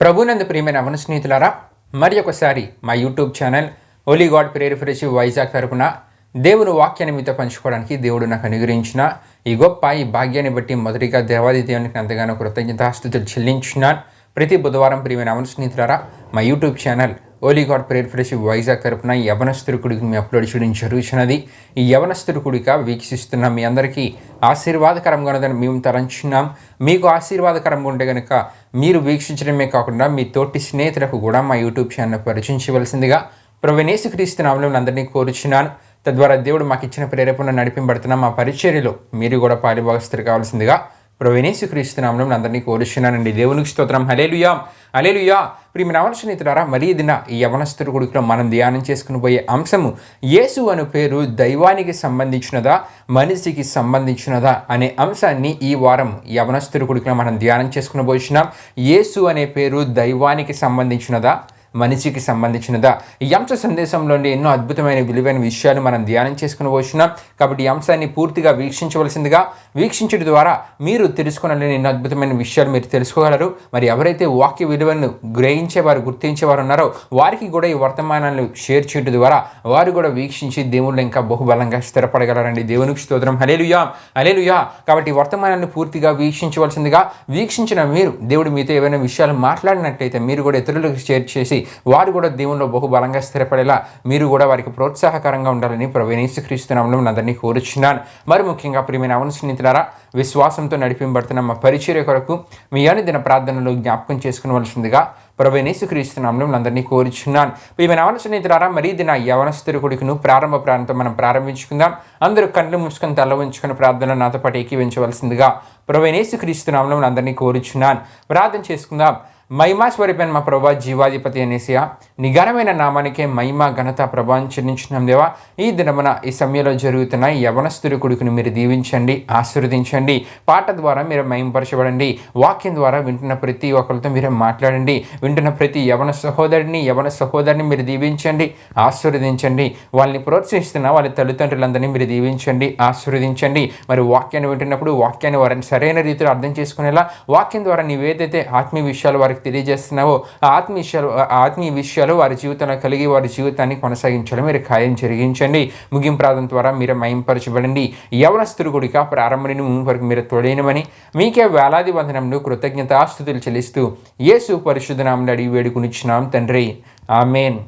ప్రభునందు ప్రియమైన అవన స్నేహితులారా, మరి ఒకసారి మా యూట్యూబ్ ఛానల్ ఓలీ గాడ్ ప్రేయర్ ఫెలోషిప్ వైజాగ్ తరపున దేవుని వాక్యాన్ని మీతో పంచుకోవడానికి దేవుడు నాకు అనుగ్రహించిన ఈ భాగ్యాన్ని బట్టి మొదటిగా దేవాది దేవునికి ఎంతగానో కృతజ్ఞతాస్తుతులు చెల్లించున్నాను. ప్రతి బుధవారం ప్రియమైన అవన స్నేహితులారా, మా యూట్యూబ్ ఛానల్ ఓలీ గాడ్ ప్రేయర్ ఫెలోషిప్ వైజాగ్ తరపున యవనస్తుడికి మీ అప్లోడ్ చేయడం జరుగుతున్నది. ఈ యవనస్తుడిగా వీక్షిస్తున్న మీ అందరికీ ఆశీర్వాదకరంగా ఉన్నదని మేము తలంచున్నాం. మీకు ఆశీర్వాదకరంగా ఉంటే కనుక మీరు వీక్షించడమే కాకుండా మీ తోటి స్నేహితులకు కూడా మా యూట్యూబ్ ఛానల్ పరిచయించవలసిందిగా ప్రభువైన యేసుక్రీస్తు నామములో అందరినీ కోరుచున్నాను. తద్వారా దేవుడు మాకు ఇచ్చిన ప్రేరేపణ నడిపింపబడుతున్న మా పరిచర్యలో మీరు కూడా పాలుభాగస్తులు కావాల్సిందిగా ప్రభువైన యేసుక్రీస్తు నామములో అందరినీ కోరుచున్నానండి. దేవునికి స్తోత్రం. హల్లెలూయా హల్లెలూయా. ప్రియమైన అవన స్నేహితులారా, మరీ దిన ఈ యవనస్తుడి గుడిలో మనం ధ్యానం చేసుకుని పోయే అంశము యేసు అను పేరు దైవానికి సంబంధించినదా మనిషికి సంబంధించినదా అనే అంశాన్ని ఈ వారం యవనస్తుడి గుడిలో మనం ధ్యానం చేసుకుని పోయినాం. యేసు అనే పేరు దైవానికి సంబంధించినదా మనిషికి సంబంధించినదా? ఈ అంశ సందేశంలోని ఎన్నో అద్భుతమైన విలువైన విషయాలు మనం ధ్యానం చేసుకుని వచ్చినాం. కాబట్టి ఈ అంశాన్ని పూర్తిగా వీక్షించవలసిందిగా, వీక్షించడం ద్వారా మీరు తెలుసుకున్న ఎన్నో అద్భుతమైన విషయాలు మీరు తెలుసుకోగలరు. మరి ఎవరైతే వాక్య విలువలను గ్రహించేవారు, గుర్తించేవారు ఉన్నారో వారికి కూడా ఈ వర్తమానాలను షేర్ చేయడం ద్వారా వారు కూడా వీక్షించి దేవుళ్ళు ఇంకా బహుబలంగా స్థిరపడగలరండి. దేవునికి స్తోత్రం. హల్లెలూయా హల్లెలూయా. కాబట్టి వర్తమానాన్ని పూర్తిగా వీక్షించవలసిందిగా, వీక్షించిన మీరు దేవుడు మీతో ఏవైనా విషయాలు మాట్లాడినట్లయితే మీరు కూడా ఇతరులకు షేర్ చేసి వారు కూడా దేవునిలో బహుబలంగా స్థిరపడేలా మీరు కూడా వారికి ప్రోత్సాహకరంగా ఉండాలని ప్రభువైన యేసుక్రీస్తు నామములో అందరినీ కోరుచున్నాను. మరి ముఖ్యంగా ప్రియమైన అవన స్నేహితులారా, విశ్వాసంతో నడిపింపబడుతున్న మా పరిచర్య కొరకు మీ అనుదిన ప్రార్థనలో జ్ఞాపకం చేసుకునవలసిందిగా ప్రభువైన యేసుక్రీస్తు నామములో అందరినీ కోరుచున్నాను. ప్రియమైన అవన స్నేహితులారా, మరి దిన యవనస్తుడి కొడుకును ప్రారంభ ప్రాంతం మనం ప్రారంభించుకుందాం. అందరూ కళ్ళు మూసుకొని తల ఉంచుకొని ప్రార్థన నాతో పాటు ఏకీవించవలసిందిగా ప్రభువైన యేసుక్రీస్తు నామములో అందరినీ కోరుచున్నాను. ప్రార్థన చేసుకుందాం. మహిమా స్వరూపైన మా ప్రభా, జీవాధిపతి అనేసియా, నిఘనమైన నామానికే మహిమ ఘనత ప్రభావం చెల్లించున్నాం దేవా. ఈ దినమున ఈ సమయంలో జరుగుతున్న యవనస్తుడి కొడుకుని మీరు దీవించండి, ఆశీర్వదించండి. పాట ద్వారా మీరు మహిమపరచబడండి. వాక్యం ద్వారా వింటున్న ప్రతి ఒక్కరితో మీరు మాట్లాడండి. వింటున్న ప్రతి యవన సహోదరిని మీరు దీవించండి, ఆశీర్వదించండి. వాళ్ళని ప్రోత్సహిస్తున్న వాళ్ళ తల్లిదండ్రులందరినీ మీరు దీవించండి, ఆశీర్వదించండి. మరి వాక్యాన్ని వింటున్నప్పుడు వాక్యాన్ని వారిని సరైన రీతిలో అర్థం చేసుకునేలా, వాక్యం ద్వారా నీవేదైతే ఆత్మీయ విషయాలు వారికి తెలియజేస్తున్నావో ఆ ఆత్మీయ విషయాలు వారి జీవితంలో కలిగి వారి జీవితాన్ని కొనసాగించడం మీరు ఖాయం జరిగించండి. ముగింపు ప్రార్థన ద్వారా మీరు మహింపరచబడండి. యవనస్తుడి గుడిక ప్రారంభం నుండి వరకు మీరు తోడైనమని మీకే వేలాది వందనములు కృతజ్ఞతాస్తుతులు చెల్లిస్తూ యేసు పరిశుద్ధ నామములో అడిగి వేడుకొనిచున్నాం తండ్రి, ఆమేన్.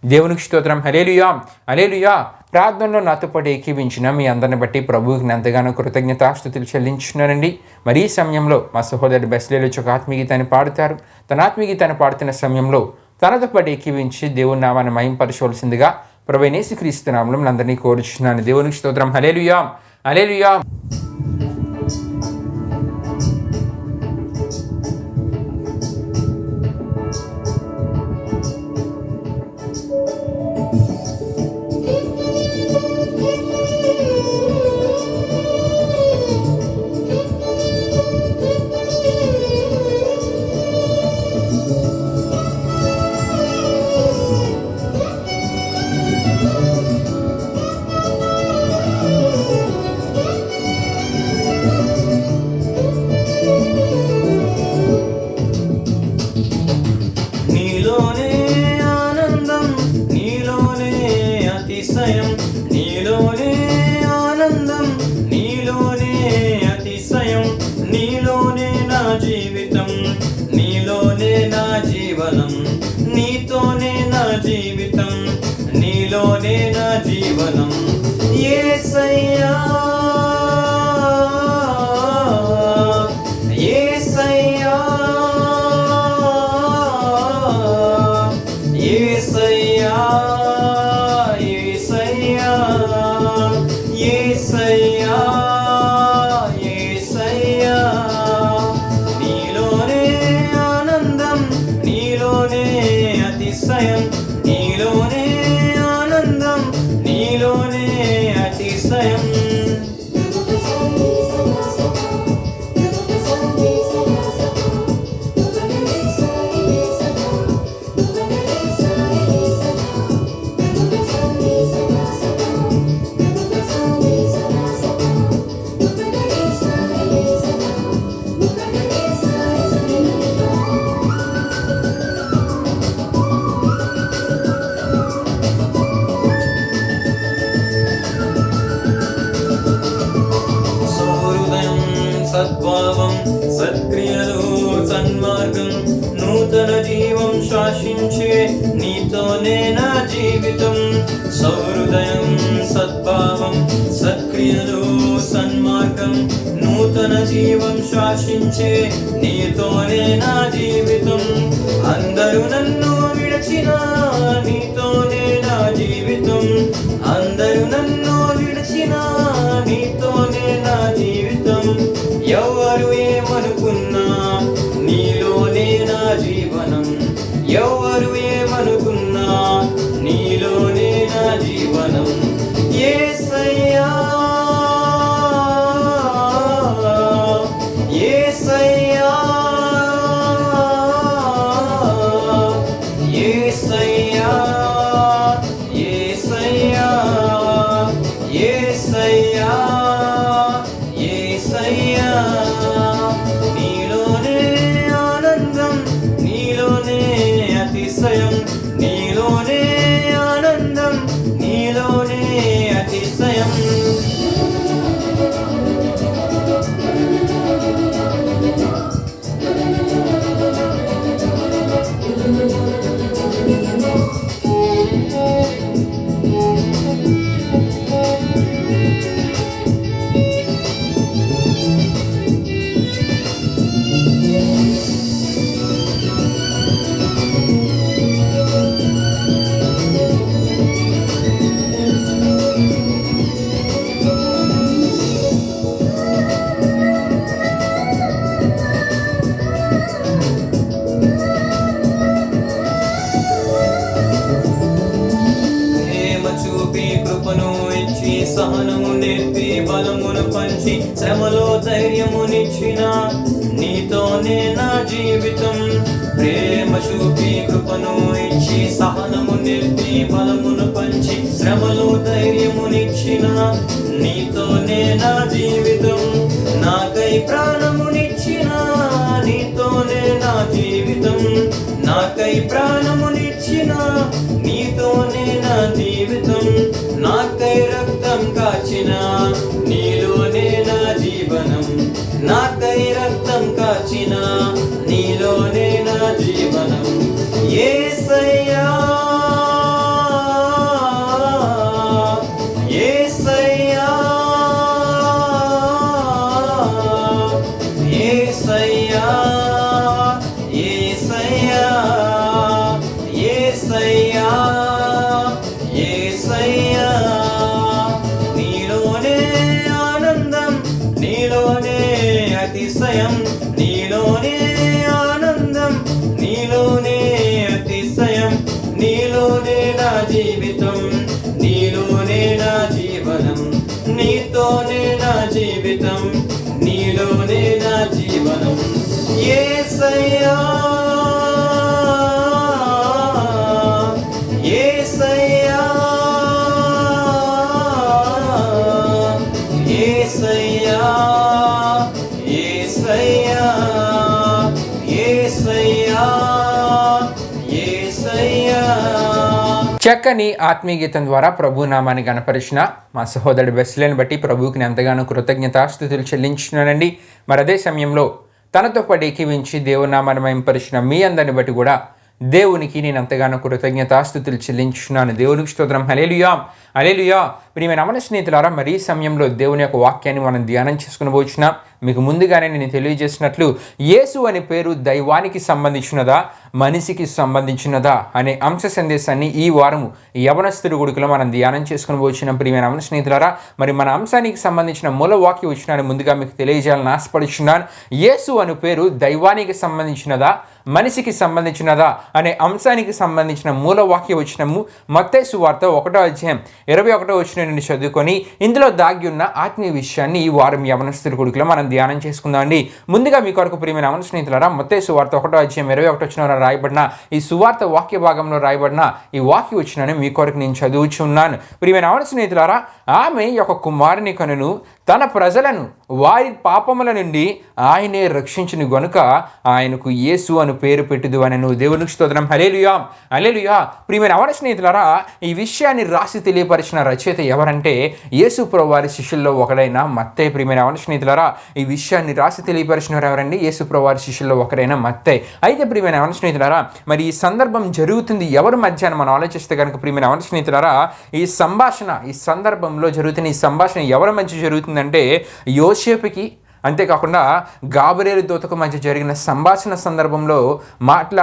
దేవునికి స్తోత్రం. హల్లెలూయా హల్లెలూయా. ప్రార్థనలో నాతో పాటు ఏకీవించిన మీ అందరిని బట్టి ప్రభువుకి ఎంతగానో కృతజ్ఞతాస్తుతులు చెల్లించున్నానండి. మరి ఈ సమయంలో మా సహోదరుడు బెస్లేలు ఒక ఆత్మీయగీతాన్ని పాడుతారు. తన ఆత్మీయగీతాన్ని పాడుతున్న సమయంలో తనతో పాటు ఏకీవించి దేవుని నామాన్ని మహింపరచవలసిందిగా ప్రభువైన యేసుక్రీస్తు నామములో అందరినీ కోరుచున్నాను. దేవునికి స్తోత్రం. హల్లెలూయా హల్లెలూయా. నీతోనే నా జీవితం, నీలోనే నా జీవనం. యేసయ్యా యేసయ్యా యేసయ్యా యేసయ్యా యేసయ్యా యేసయ్యా. నీలోనే ఆనందం, నీలోనే అతిశయం, నీలోనే ఆనందం, నీలోనే అతిశయం. శాసించే నీతోనే నా జీవితం. సౌహృదయం, సద్భావం, సత్క్రియలు, సన్మార్గం, నూతన జీవం శాసించే నీతోనే నా జీవితం. అందరూ నన్ను విడిచిన నీతోనే నా జీవితం. అందరూ నన్ను విడిచిన నీతోనే నా జీవితం. ఎవరు ఏమనుకున్నా నీలోనే నా జీవనం. ఎవరు ఏమనుకున్నా నీలోనే నా జీవనం. యేసయ్యా, యేసయ్యా, యేసయ్యా, యేసయ్యా, యేసయ్యా, యేసయ్యా. నీలోనే ఆనందం, నీలోనే అతిశయం. నీలోనే ఆనందం, నీలోనే అతిశయం. కృపను ఇచ్చి సహనము నేర్పి బలమును పంచి శ్రమలో ధైర్యమునిచ్చిన నీతోనే నా జీవితం. ప్రేమ చూపి కృపను ఇచ్చి సహనము నేర్పి బలమును పంచి శ్రమలో ధైర్యమునిచ్చిన నీతోనే నా జీవితం. నాకై ప్రాణమునిచ్చిన నీతోనే నా జీవితం. నాకై ప్రాణమునిచ్చిన నీతోనే నా జీవితం. నాకై రక్తం కాచిన నీలోనే నా జీవనం. నాకై రక్తం కాచిన నీలోనే నా జీవనం. యేసయ్యా, యేసయ్యా, యేసయ్యా, యేసయ్యా, యేసయ్యా, యేసయ్యా. నీలోనే ఆనందం, నీలోనే అతిశయం. నీలోనే ఆనందం, నీలోనే అతిశయం. నీలోనే నా జీవితం, నీలోనే నా జీవనం. నీతోనే నా జీవితం, నీలోనే నా జీవనం. యేసయ్యా, యేసయ్యా, యేసయ్యా, యేసయ్యా, యేసయ్యా, యేసయ్యా. చక్కని ఆత్మీయ గీతం ద్వారా ప్రభు నామాన్ని గణపరిచిన మా సహోదరుడు వెస్లేని బట్టి ప్రభువుకి ఎంతగానో కృతజ్ఞతాస్తుతులు చెల్లించున్నానండి. మరి అదే సమయంలో తనతో పాటు ఏకీవించి దేవునామాన్ని మహింపరిచిన మీ అందరిని బట్టి కూడా దేవునికి నేను ఎంతగానో కృతజ్ఞతాస్తుతులు చెల్లించున్నాను. దేవునికి స్తోత్రం. హల్లెలూయా, హల్లెలూయా. ప్రియమైన మన స్నేహితులారా, మరి ఈ సమయంలో దేవుని యొక్క వాక్యాన్ని మనం ధ్యానం చేసుకుని పోచున్నాం. మీకు ముందుగానే నేను తెలియజేసినట్లు యేసు అనే పేరు దైవానికి సంబంధించినదా మనిషికి సంబంధించినదా అనే అంశ సందేశాన్ని ఈ వారము యవనస్తుడి గుడికలో మనం ధ్యానం చేసుకుని వచ్చిన ప్రియమైన మన స్నేహితులారా, మరి మన అంశానికి సంబంధించిన మూల వాక్య వచనాన్ని ముందుగా మీకు తెలియజేయాలని ఆశపడుచున్నాను. యేసు అనే పేరు దైవానికి సంబంధించినదా మనిషికి సంబంధించినదా అనే అంశానికి సంబంధించిన మూల వాక్య వచనము మత్తయి సువార్త 1:21 నుండి చదువుకొని ఇందులో దాగి ఉన్న ఆత్మీయ విషయాన్ని ఈ వారం యవనస్తుడి గుడికలో మనం ధ్యానం చేసుకుందామండి. ముందుగా మీ కొరకు ప్రియమైన యవన స్నేహితులారా, మత్తయి సువార్త 1:21 రాయబడిన ఈ సువార్త వాక్య భాగంలో రాయబడిన ఈ వాక్య వచనాన్ని మీ కొరకు నేను చదువుచున్నాను. ప్రియమైన యవన స్నేహితులారా, ఆమె ఒక కుమారుని కనును, తన ప్రజలను వారి పాపముల నుండి ఆయనే రక్షించును గనుక ఆయనకు యేసు అని పేరు పెట్టుదు అని నువ్వు దేవునికి స్తోత్రం. హల్లెలూయా, హల్లెలూయా. ప్రియమైన అవన స్నేహితులారా, ఈ విషయాన్ని రాసి తెలియపరిచిన రచయిత ఎవరంటే యేసు ప్రభువారి శిష్యుల్లో ఒకడైన మత్తయి. ప్రియమైన అవన స్నేహితులారా, ఈ విషయాన్ని రాసి తెలియపరిచిన వారండి యేసు ప్రభువారి శిష్యుల్లో ఒకడైన మత్తయి. అయితే ప్రియమైన అవన స్నేహితులారా, మరి ఈ సందర్భం జరుగుతుంది ఎవరి మధ్య మనం ఆలోచిస్తే కనుక ప్రియమైన అవన స్నేహితులారా, ఈ సందర్భంలో జరుగుతున్న ఈ సంభాషణ ఎవరి మధ్య జరుగుతుందంటే యోసేపుకి, అంతేకాకుండా గాబ్రియేలు దూతకు మధ్య జరిగిన సంభాషణ సందర్భంలో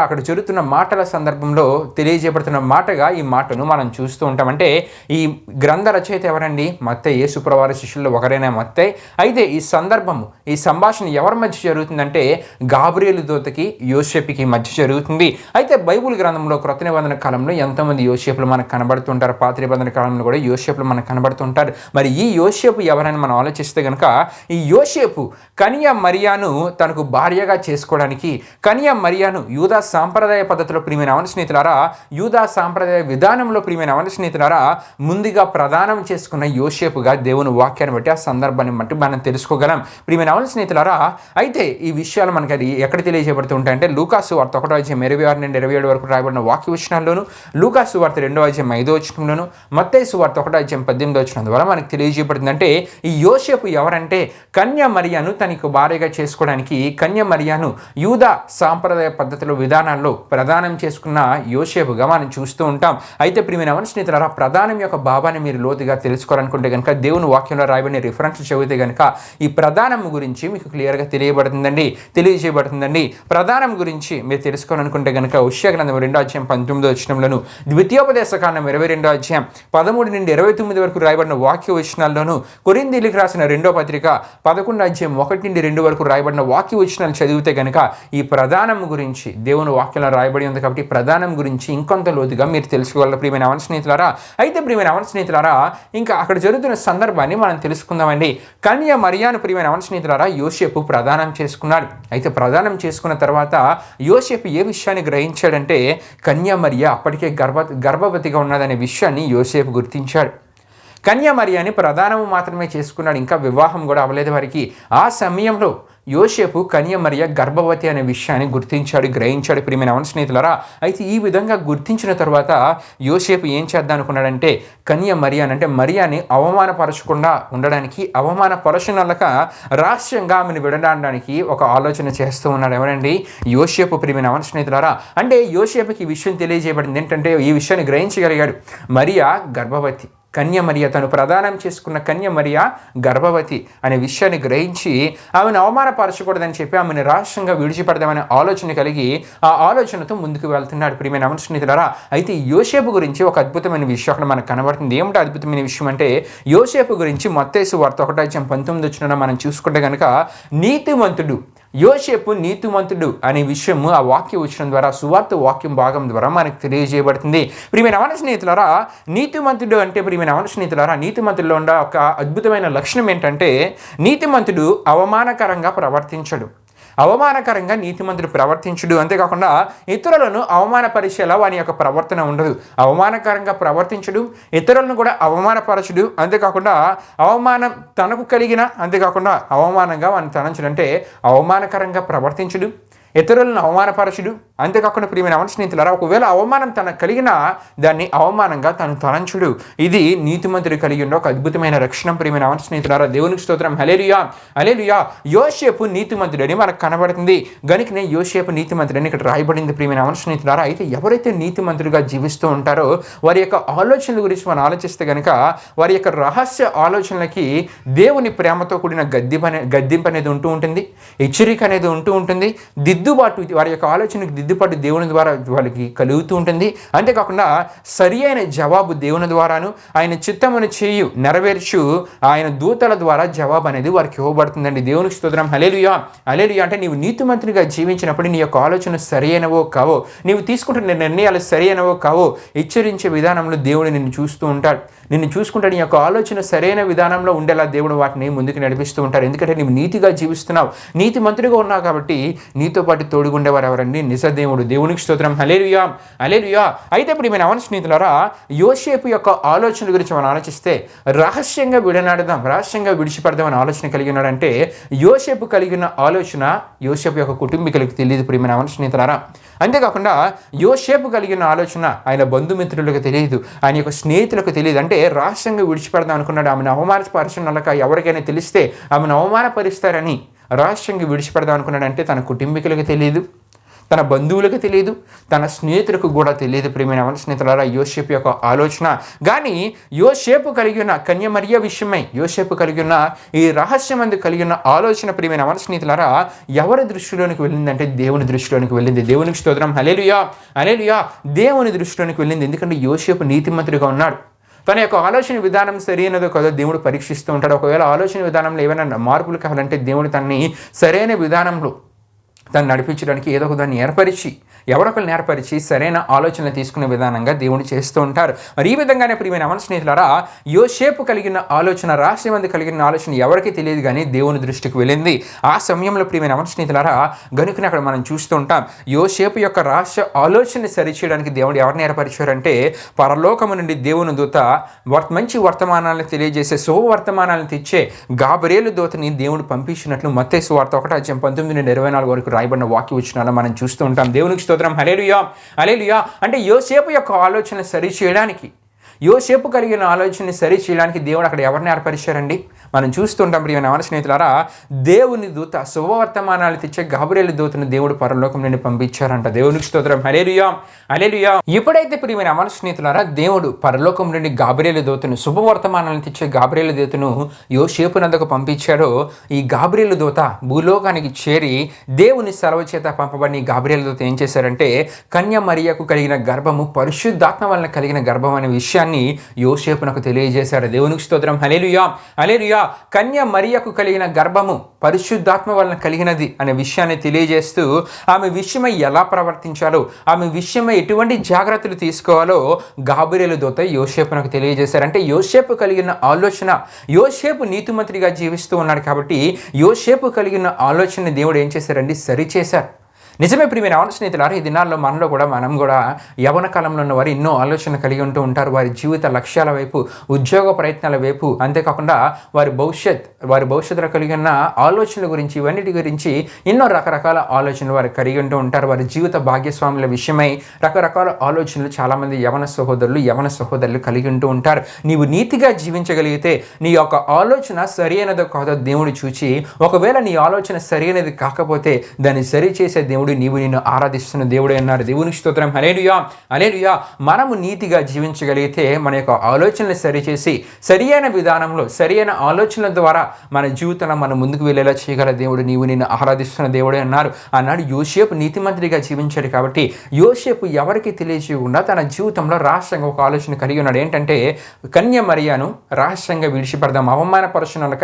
అక్కడ జరుగుతున్న మాటల సందర్భంలో తెలియజేయబడుతున్న మాటగా ఈ మాటను మనం చూస్తూ ఉంటాం. అంటే ఈ గ్రంథ రచయిత ఎవరండి? మత్తయి, యేసు ప్రభువారి శిష్యుల్లో ఒకరైన మత్తయి. అయితే ఈ సంభాషణ ఎవరి మధ్య జరుగుతుందంటే గాబ్రియేలు దూతకి యోసేపుకి మధ్య జరుగుతుంది. అయితే బైబిల్ గ్రంథంలో క్రొత్త నిబంధన కాలంలో ఎంతోమంది యోసేపులు మనకు కనబడుతుంటారు, పాత నిబంధన కాలంలో కూడా యోసేపులు మనకు కనబడుతుంటారు. మరి ఈ యోసేపు ఎవరని మనం ఆలోచిస్తే కనుక ఈ యోసేపు కన్య మరియాను తనకు భార్యగా చేసుకోవడానికి, కన్య మరియాను యూదా సాంప్రదాయ పద్ధతిలో ప్రియమైన అవన స్నేహితులారా, యూదా సాంప్రదాయ విధానంలో ప్రియమైన అవన స్నేహితులారా ముందుగా ప్రదానం చేసుకున్న యోసేపుగా దేవుని వాక్యాన్ని బట్టి ఆ సందర్భాన్ని బట్టి మనం తెలుసుకోగలం. ప్రియమైన అవన స్నేహితులారా, అయితే ఈ విషయాలు మనకి అది ఎక్కడ తెలియజేయబడుతూ ఉంటాయంటే లూకాసు వార్త 1:26 నుండి 27 వరకు రాయబడిన వాక్య వచనాల్లోను, లూకాసు వార్త 2:5 మత్తయి సువార్త 1:18 ద్వారా మనకు తెలియజేయబడుతుందంటే ఈ యోసేపు ఎవరంటే కన్య మరియాను తనకు భార్యగా చేసుకోవడానికి, కన్య మరియాను యూదా సాంప్రదాయ పద్ధతిలో విధానాల్లో ప్రదానం చేసుకున్న యోసేపుగా మనం చూస్తూ ఉంటాం. అయితే ప్రియమైన అవన స్నేహితులారా, ప్రదానం యొక్క భావాన్ని మీరు లోతుగా తెలుసుకోవాలనుకుంటే కనుక దేవుని వాక్యంలో రాయబడిన రిఫరెన్స్ చదివితే కనుక ఈ ప్రదానం గురించి మీకు క్లియర్గా తెలియజేయబడుతుందండి. ప్రదానం గురించి మీరు తెలుసుకోవాలనుకుంటే కనుక హోషేయ గ్రంథం 2:19 ద్వితీయోపదేశ కాండం 22:13 నుండి 29 వరకు రాయబడిన వాక్య వచనాల్లోను, కొరింథీయులకు రాసిన 2వ పత్రిక 11:1-2 వరకు రాయబడిన వాక్య వచనాలు చదివితే కనుక ఈ ప్రధానం గురించి దేవుని వాక్యంలో రాయబడి ఉంది. కాబట్టి ప్రధానం గురించి ఇంకొంత లోతుగా మీరు తెలుసుకోగలరు ప్రియమైన అవన స్నేహితులారా. అయితే ప్రియమైన అవన స్నేహితులారా, ఇంకా అక్కడ జరుగుతున్న సందర్భాన్ని మనం తెలుసుకుందామండి. కన్య మరియాను ప్రియమైన అవన స్నేహితులారా యోసేపు ప్రదానం చేసుకున్నాడు. అయితే ప్రదానం చేసుకున్న తర్వాత యోసేపు ఏ విషయాన్ని గ్రహించాడంటే కన్య మరియ అప్పటికే గర్భవతిగా ఉన్నదనే విషయాన్ని యోసేపు గుర్తించాడు. కన్య మరియాని ప్రదానము మాత్రమే చేసుకున్నాడు, ఇంకా వివాహం కూడా అవ్వలేదు వారికి. ఆ సమయంలో యోసేపు కన్య మరియ గర్భవతి అనే విషయాన్ని గ్రహించాడు ప్రియమైన అవన స్నేహితులారా. అయితే ఈ విధంగా గుర్తించిన తర్వాత యోసేపు ఏం చేద్దాం అనుకున్నాడంటే కన్య మరియాని అవమానపరచకుండా ఉండడానికి, అవమానపరచనలక రహస్యంగా ఆమెను విడడానికి ఒక ఆలోచన చేస్తూ ఉన్నాడు. ఎవరండి? యోసేపు ప్రియమైన అవన స్నేహితులారా. అంటే యోసేపుకి ఈ విషయం తెలియజేయబడింది ఏంటంటే ఈ విషయాన్ని గ్రహించగలిగాడు. మరియా గర్భవతి, కన్య మరియ, తను ప్రదానం చేసుకున్న కన్య మరియ గర్భవతి అనే విషయాన్ని గ్రహించి ఆమెను అవమానపరచకూడదని చెప్పి ఆమెను రహస్యంగా విడిచిపెడదామనే ఆలోచన కలిగి ఆ ఆలోచనతో ముందుకు వెళ్తున్నాడు ప్రియమైన అవన స్నేహితులారా. అయితే యోసేపు గురించి ఒక అద్భుతమైన విషయం అక్కడ మనకు కనబడుతుంది. ఏమిటో అద్భుతమైన విషయం అంటే యోసేపు గురించి మత్తయి సువార్త 1:19 మనం చూసుకుంటే కనుక నీతిమంతుడు, యోసేపు నీతిమంతుడు అనే విషయము ఆ వాక్య వచనం ద్వారా, సువార్త వాక్యం భాగం ద్వారా మనకు తెలియజేయబడుతుంది. ప్రియమైన అవన స్నేహితులారా, నీతిమంతుడు అంటే ప్రియమైన అవన స్నేహితులారా, నీతిమంతుల్లో ఉన్న ఒక అద్భుతమైన లక్షణం ఏంటంటే నీతిమంతుడు అవమానకరంగా ప్రవర్తించడు. నీతిమంతుడు ప్రవర్తించుడు. అంతేకాకుండా ఇతరులను అవమానపరిచేలా వాని యొక్క ప్రవర్తన ఉండదు. అవమానకరంగా ప్రవర్తించడు, ఇతరులను కూడా అవమానపరచుడు. అంతేకాకుండా అవమానం తనకు కలిగిన, అంతేకాకుండా అవమానంగా వాని తలంచడు. అంటే అవమానకరంగా ప్రవర్తించుడు, ఇతరులను అవమానపరచుడు. అంతేకాకుండా ప్రియమైన అవన స్నేహితులారా, ఒకవేళ అవమానం తనకు కలిగినా దాన్ని అవమానంగా తను తలంచుడు. ఇది నీతిమంతుడు కలిగి ఉన్న ఒక అద్భుతమైన లక్షణం ప్రియమైన అవన స్నేహితులారా. దేవునికి స్తోత్రం. హల్లెలూయా, హల్లెలూయా. యోసేపు నీతిమంతుడని మనకు కనబడుతుంది. గనుకనే యోసేపు నీతిమంతుడని ఇక్కడ రాయబడింది ప్రియమైన అవన స్నేహితులారా. అయితే ఎవరైతే నీతిమంతుడిగా జీవిస్తూ ఉంటారో వారి యొక్క ఆలోచనల గురించి మనం ఆలోచిస్తే కనుక వారి యొక్క రహస్య ఆలోచనలకి దేవుని ప్రేమతో కూడిన గద్దింపు అనేది ఉంటూ ఉంటుంది, హెచ్చరిక అనేది ఉంటూ ఉంటుంది, దిద్దుబాటు, వారి యొక్క ఆలోచనకు దిద్దుబాటు దేవుని ద్వారా వాళ్ళకి కలుగుతూ ఉంటుంది. అంతేకాకుండా సరి అయిన జవాబు దేవుని ద్వారాను, ఆయన చిత్తమును చేయు నెరవేర్చు ఆయన దూతల ద్వారా జవాబు అనేది వారికి ఇవ్వబడుతుందండి. దేవునికి స్తోత్రం. హల్లెలూయా, హల్లెలూయా. అంటే నీవు నీతిమంతునిగా జీవించినప్పుడు నీ యొక్క ఆలోచన సరి అయినవో కావో, నీవు తీసుకుంటున్న నిర్ణయాలు సరి అయినవో కావో హెచ్చరించే విధానంలో దేవుడు నిన్ను చూస్తూ ఉంటాడు. నిన్ను చూసుకుంటే నీ యొక్క ఆలోచన సరైన విధానంలో ఉండేలా దేవుడు వాటిని ముందుకు నడిపిస్తూ ఉంటారు. ఎందుకంటే నీవు నీతిగా జీవిస్తున్నావు, నీతిమంతుడిగా ఉన్నావు కాబట్టి నీతో పాటు పాటు తోడుగుండేవారు ఎవరండి? నిజ దేవుడు. దేవునికి స్తోత్రం. హల్లెలూయా, హల్లెలూయా. అయితే ఇప్పుడు మీ అవన స్నేహితులారా, యోసేపు యొక్క ఆలోచన గురించి మనం ఆలోచిస్తే రహస్యంగా విడనాడదాం, రహస్యంగా విడిచిపెడదాం అనే ఆలోచన కలిగి ఉన్నాడంటే యోసేపు కలిగిన ఆలోచన యోసేపు యొక్క కుటుంబీకులకు తెలియదు ప్రియమైన అవన స్నేహితులారా. అంతేకాకుండా యోసేపు కలిగిన ఆలోచన ఆయన బంధుమిత్రులకు తెలియదు, ఆయన యొక్క స్నేహితులకు తెలియదు. అంటే రహస్యంగా విడిచిపెడదాం అనుకున్నాడు. ఆమెను అవమానపరచనలక ఎవరికైనా తెలిస్తే ఆమెను అవమానపరుస్తారని రహస్యంగా విడిచిపెడదాం అనుకున్నాడు. అంటే తన కుటుంబీకులకు తెలియదు, తన బంధువులకు తెలియదు, తన స్నేహితులకు కూడా తెలియదు ప్రియమైన స్నేహితులారా యోసేపు యొక్క ఆలోచన. కానీ యోసేపు కలిగిన కన్య మరియ విషయమై యోసేపు కలిగిన ఈ రహస్యమందు కలిగిన ఆలోచన ప్రియమైన స్నేహితులారా ఎవరి దృష్టిలోనికి వెళ్ళిందంటే దేవుని దృష్టిలోనికి వెళ్ళింది. దేవునికి స్తోత్రం. హల్లెలూయా, హల్లెలూయా. దేవుని దృష్టిలోనికి వెళ్ళింది. ఎందుకంటే యోసేపు నీతిమంతుడిగా ఉన్నాడు. తన యొక్క ఆలోచన విధానం సరైనదో కాదో దేవుడు పరీక్షిస్తూ ఉంటాడు. ఒకవేళ ఆలోచన విధానంలో ఏమైనా మార్పులు కావాలంటే దేవుడు తనని సరైన విధానంలో తను నడిపించడానికి ఏదో ఒక దాన్ని ఏర్పరిచి ఎవరొకరు ఏర్పరిచి సరైన ఆలోచనలు తీసుకునే విధానంగా దేవుడు చేస్తూ ఉంటారు. మరి ఈ విధంగానే ప్రియమైన అవన స్నేహితులారా యోసేపు కలిగిన ఆలోచన రహస్యమందు కలిగిన ఆలోచన ఎవరికి తెలియదు కానీ దేవుని దృష్టికి వెళ్ళింది. ఆ సమయంలో ప్రియమైన అవన స్నేహితులారా గనుకనే అక్కడ మనం చూస్తూ ఉంటాం యోసేపు యొక్క రహస్య ఆలోచనని సరిచేయడానికి దేవుడు ఎవరిని ఏర్పరిచారంటే పరలోకము నుండి దేవుని దూత మంచి వర్తమానాలను తెలియజేసే శుభవర్తమానాలను తెచ్చే గాబ్రియేలు దూతని దేవుడు పంపించినట్లు మత్తయి సువార్త 1:19-24 వరకు రాయబడిన వాక్య వచనాలను మనం చూస్తూ ఉంటాం. దేవునికి స్తోత్రం. హల్లెలూయా, హల్లెలూయా. అంటే యోసేపు యొక్క ఆలోచన సరి చేయడానికి యోసేపు కలిగిన ఆలోచనని సరి చేయడానికి దేవుడు అక్కడ ఎవరిని ఏర్పరిచారండి? మనం చూస్తుంటాం ప్రియమైన అవన స్నేహితులారా దేవుని దూత శుభవర్తమానాలు తెచ్చే గాబ్రియేలు దూతను దేవుడు పరలోకం నుండి పంపించారంట. దేవునికి స్తోత్రం. హల్లెలూయా, హల్లెలూయా. ఎప్పుడైతే ప్రియమైన అవన స్నేహితులారా దేవుడు పరలోకం నుండి గాబ్రియేలు దూతను శుభవర్తమానాలను తెచ్చే గాబ్రియేలు దూతను యోసేపు నందుకు పంపించాడో ఈ గాబ్రియేలు దూత భూలోకానికి చేరి దేవుని సెలవుచేత పంపబడిన ఈ గాబ్రియేలు దూత ఏం చేశారంటే కన్య మరియకు కలిగిన గర్భము పరిశుద్ధాత్మ వలన కలిగిన గర్భం అనే విషయాన్ని యోసేపునకు తెలియజేశారు. దేవునికి స్తోత్రం. హల్లెలూయా, హల్లెలూయా. కన్య మరియకు కలిగిన గర్భము పరిశుద్ధాత్మ వలన కలిగినది అనే విషయాన్ని తెలియజేస్తూ ఆమె విషయమై ఎలా ప్రవర్తించాలో ఆమె విషయమై ఎటువంటి జాగ్రత్తలు తీసుకోవాలో గాబ్రియేలు దూత యోసేపునకు తెలియజేశారు. అంటే యోసేపు కలిగిన ఆలోచన యోసేపు నీతిమంతుడిగా జీవిస్తూ ఉన్నాడు కాబట్టి యోసేపు కలిగిన ఆలోచన దేవుడు ఏం చేశారండి? సరిచేశారు. నిజమే ప్రియమైన అవన స్నేహితులారా ఈ దినాల్లో మనలో కూడా మనం కూడా యవ్వన కాలంలో ఉన్న వారు ఎన్నో ఆలోచన కలిగి ఉంటూ ఉంటారు. వారి జీవిత లక్ష్యాల వైపు ఉద్యోగ ప్రయత్నాల వైపు అంతేకాకుండా వారి భవిష్యత్తులో కలిగిన ఆలోచనల గురించి ఇవన్నిటి గురించి ఎన్నో రకరకాల ఆలోచనలు వారు కలిగి ఉంటూ ఉంటారు. వారి జీవిత భాగ్యస్వాముల విషయమై రకరకాల ఆలోచనలు చాలామంది యవ్వన సహోదరులు కలిగి ఉంటూ ఉంటారు. నీవు నీతిగా జీవించగలిగితే నీ యొక్క ఆలోచన సరైనదో కాదో దేవుడు చూచి ఒకవేళ నీ ఆలోచన సరైనది కాకపోతే దాన్ని సరిచేసే దేవుడు నీవు నిన్ను ఆరాధిస్తున్న దేవుడే అన్నారు. దేవునికి స్తోత్రం. హల్లెలూయా, హల్లెలూయా. మనము నీతిగా జీవించగలిగితే మన యొక్క ఆలోచనలు సరిచేసి సరియైన విధానంలో సరియైన ఆలోచనల ద్వారా మన జీవితంలో మనం ముందుకు వెళ్ళేలా చేయగల దేవుడు నీవు నిన్ను ఆరాధిస్తున్న దేవుడే అన్నారు. ఆనాడు యోసేపు నీతిమంతుడిగా జీవించాడు కాబట్టి యోసేపు ఎవరికి తెలియజేయకుండా తన జీవితంలో రహస్యంగా ఒక ఆలోచన కలిగి ఉన్నాడు. ఏంటంటే కన్య మరియను రహస్యంగా విడిచిపెడదాం, అవమానపరచనలక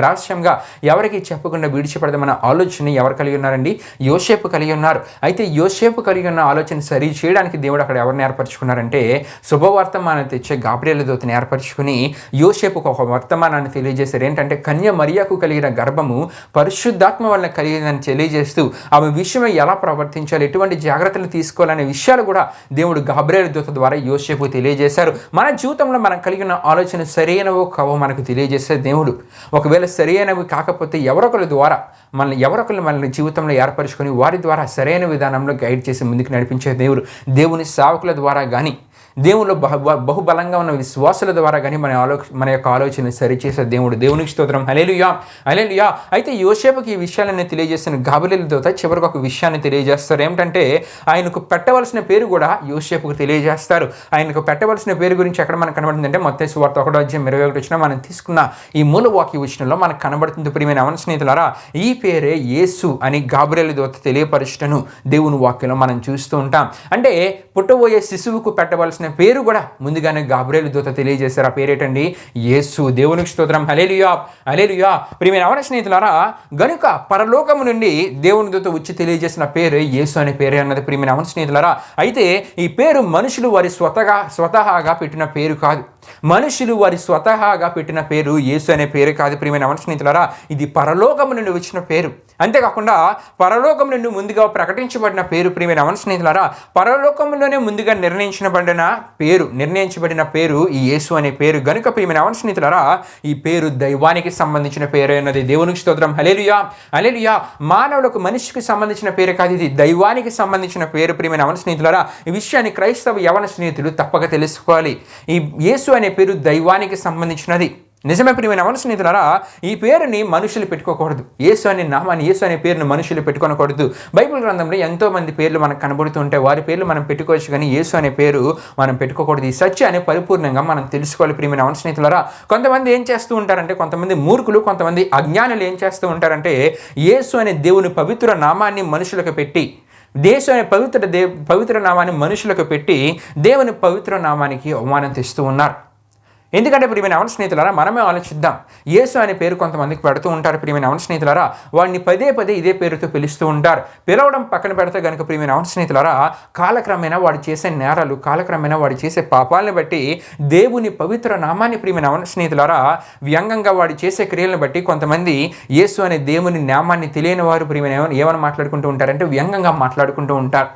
రహస్యంగా ఎవరికి చెప్పకుండా విడిచిపెడదామన్న ఆలోచన ఎవరు కలిగి ఉన్నారండి? యోసేపు కలిగి ఉన్నారు. అయితే యోసేపు కలిగి ఉన్న ఆలోచన సరి చేయడానికి దేవుడు అక్కడ ఎవరిని ఏర్పరచుకున్నారంటే శుభవర్తమానాన్ని తెచ్చే గాబ్రియేలు దూతని ఏర్పరచుకుని యోసేపుకు ఒక వర్తమానాన్ని తెలియజేశారు. ఏంటంటే కన్య మరియకు కలిగిన గర్భము పరిశుద్ధాత్మ వలన కలిగిందని తెలియజేస్తూ ఆమె విషయమై ఎలా ప్రవర్తించాలి, ఎటువంటి జాగ్రత్తలు తీసుకోవాలనే విషయాలు కూడా దేవుడు గాబ్రియేలు దూత ద్వారా యోసేపు తెలియజేశారు. మన జీవితంలో మనం కలిగిన ఆలోచన సరైనవో కావో మనకు తెలియజేసే దేవుడు. ఒకవేళ సరైనవి కాకపోతే ఎవరొకరి ద్వారా మనల్ని జీవితంలో ఏర్పరచుకొని వారి ద్వారా సరైన విధానంలో గైడ్ చేసి ముందుకు నడిపించే దేవుడు. దేవుని సేవకుల ద్వారా కానీ దేవునిలో బహుబలంగా ఉన్న విశ్వాసుల ద్వారా కానీ మన యొక్క ఆలోచన సరిచేసే దేవుడు. దేవునికి స్తోత్రం. హల్లెలూయా, హల్లెలూయా. అయితే యోసేపుకి ఈ విషయాలన్నీ తెలియజేసిన గాబ్రియేలు దూత చివరికి ఒక విషయాన్ని తెలియజేస్తారు. ఏమిటంటే ఆయనకు పెట్టవలసిన పేరు కూడా యోసేపుకు తెలియజేస్తారు. ఆయనకు పెట్టవలసిన పేరు గురించి ఎక్కడ మనకు కనబడుతుంది అంటే మత్తయి సువార్త 1:21 మనం తీసుకున్న ఈ మూల వాక్య వచనంలో మనకు కనబడుతుంది. ప్రియమైన అవన స్నేహితులారా ఈ పేరే యేసు అని గాబ్రియేలు దూత తెలియపరచటను దేవుని వాక్యంలో మనం చూస్తూ ఉంటాం. అంటే పుట్టబోయే శిశువుకు పెట్టవలసిన పేరు కూడా ముందుగానే గాబ్రియేలు దూత తెలియజేశారు. ఆ పేరేటండి? యేసు. దేవునికి స్తోత్రం. హల్లెలూయా, హల్లెలూయా. ప్రియమైన అవన స్నేహితులారా గనుక పరలోకము నుండి దేవుని దూత వచ్చి తెలియజేసిన పేరు యేసు అనే పేరే అన్నది ప్రియమైన అవన స్నేహితులారా. అయితే ఈ పేరు మనుషులు వారి స్వతహాగా పెట్టిన పేరు కాదు. మనుషులు వారి స్వతహాగా పెట్టిన పేరు యేసు అనే పేరు కాదు ప్రియమైన అవన స్నేహితులారా. ఇది పరలోకము నుండి వచ్చిన పేరు. అంతేకాకుండా పరలోకం నుండి ముందుగా ప్రకటించబడిన పేరు ప్రియమైన అవన స్నేహితులారా, పరలోకంలోనే ముందుగా నిర్ణయించబడిన పేరు ఈ యేసు అనే పేరు గనుక ప్రియమైన అవన స్నేహితులారా, ఈ పేరు దైవానికి సంబంధించిన పేరు అన్నది. దేవునికి స్తోత్రం. హల్లెలూయా హల్లెలూయా. మానవులకు మనిషికి సంబంధించిన పేరు కాదు, ఇది దైవానికి సంబంధించిన పేరు ప్రియమైన అవన స్నేహితులారా. ఈ విషయాన్ని క్రైస్తవ యవన స్నేహితులు తప్పక తెలుసుకోవాలి. ఈ యేసు అనే పేరు దైవానికి సంబంధించినది. నిజమే ప్రియమైన అవన స్నేహితులారా, ఈ పేరుని మనుషులు పెట్టుకోకూడదు. యేసు అనే నామాన్ని, యేసు అనే పేరుని మనుషులు పెట్టుకోకూడదు. బైబిల్ గ్రంథంలో ఎంతో మంది పేర్లు మనకు కనబడుతూ ఉంటాయి. వారి పేర్లు మనం పెట్టుకోవచ్చు, కానీ యేసు అనే పేరు మనం పెట్టుకోకూడదు. ఈ సత్యాన్ని పరిపూర్ణంగా మనం తెలుసుకోవాలి ప్రియమైన అవన స్నేహితులారా. కొంతమంది ఏం చేస్తూ ఉంటారంటే, కొంతమంది మూర్ఖులు, కొంతమంది అజ్ఞానులు ఏం చేస్తూ ఉంటారంటే, యేసు అనే దేవుని పవిత్ర నామాన్ని మనుషులకు పెట్టి, యేసు అనే పవిత్ర నామాన్ని మనుషులకు పెట్టి దేవుని పవిత్ర నామానికి అవమానం తెస్తూ ఉన్నారు. ఎందుకంటే ప్రియమైన అవన స్నేహితులారా, మనమే ఆలోచిద్దాం. యేసు అనే పేరు కొంతమందికి పెడుతూ ఉంటారు ప్రియమైన అవన స్నేహితులారా. వాడిని పదే ఇదే పేరుతో పిలుస్తూ ఉంటారు. పిలవడం పక్కన పెడితే కనుక ప్రియమైన అవన స్నేహితులారా, కాలక్రమేణా వాడు చేసే నేరాలు, కాలక్రమేణా వాడు చేసే పాపాలను బట్టి దేవుని పవిత్ర నామాన్ని ప్రియమైన అవన స్నేహితులారా వ్యంగంగా వాడు చేసే క్రియలను బట్టి కొంతమంది యేసు అనే దేవుని నామాన్ని తెలియని వారు ప్రియమైన ఏమని మాట్లాడుకుంటూ ఉంటారంటే వ్యంగంగా మాట్లాడుకుంటూ ఉంటారు.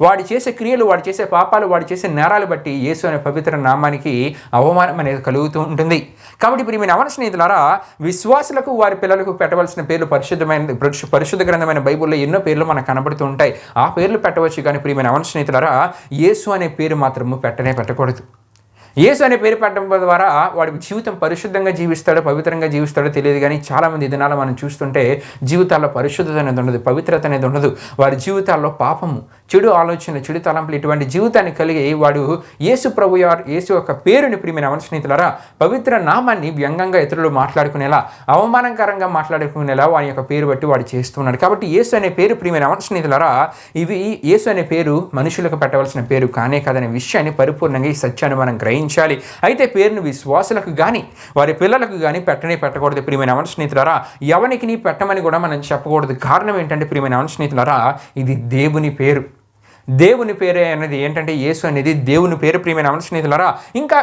వాడు చేసే క్రియలు, వాడు చేసే పాపాలు, వాడు చేసే నేరాలు బట్టి యేసు అనే పవిత్ర నామానికి అవమానం అనేది కలుగుతూ ఉంటుంది. కాబట్టి ప్రియమైన అవన స్నేహితులారా, విశ్వాసులకు వారి పిల్లలకు పెట్టవలసిన పేర్లు పరిశుద్ధ గ్రంథమైన బైబిల్లో ఎన్నో పేర్లు మనకు కనబడుతూ ఉంటాయి. ఆ పేర్లు పెట్టవచ్చు, కానీ ప్రియమైన అవన స్నేహితులారా యేసు అనే పేరు మాత్రము పెట్టకూడదు. యేసు అనే పేరు పెట్టడం ద్వారా వాడి జీవితం పరిశుద్ధంగా జీవిస్తాడో పవిత్రంగా జీవిస్తాడో తెలియదు, కానీ చాలామంది దినాలు మనం చూస్తుంటే జీవితాల్లో పరిశుద్ధత అనేది ఉండదు, పవిత్రత అనేది ఉండదు. వారి జీవితాల్లో పాపము, చెడు ఆలోచన, చెడు తలంపులు, ఇటువంటి జీవితాన్ని కలిగి వాడు యేసు యొక్క పేరుని ప్రియమైన అవన స్నేహితులారా పవిత్ర నామాన్ని వ్యంగంగా ఇతరులు మాట్లాడుకునేలా, అవమానకరంగా మాట్లాడుకునేలా వాని యొక్క పేరు బట్టి వాడు చేస్తున్నాడు. కాబట్టి యేసు అనే పేరు ప్రియమైన అవన స్నేహితులారా, యేసు అనే పేరు మనుషులకు పెట్టవలసిన పేరు కానే కాదనే విషయాన్ని పరిపూర్ణంగా ఈ సత్యాన్ని మనం గ్రహించాలి. అయితే పేరును విశ్వాసులకు కానీ వారి పిల్లలకు కానీ పెట్టకూడదు ప్రియమైన అవన స్నేహితులారా. ఎవరికి పెట్టమని కూడా మనం చెప్పకూడదు. కారణం ఏంటంటే ప్రియమైన అవన స్నేహితులారా, ఇది దేవుని పేరు. దేవుని పేరే అనేది ఏంటంటే యేసు అనేది దేవుని పేరు ప్రియమైన అవన స్నేహితులారా.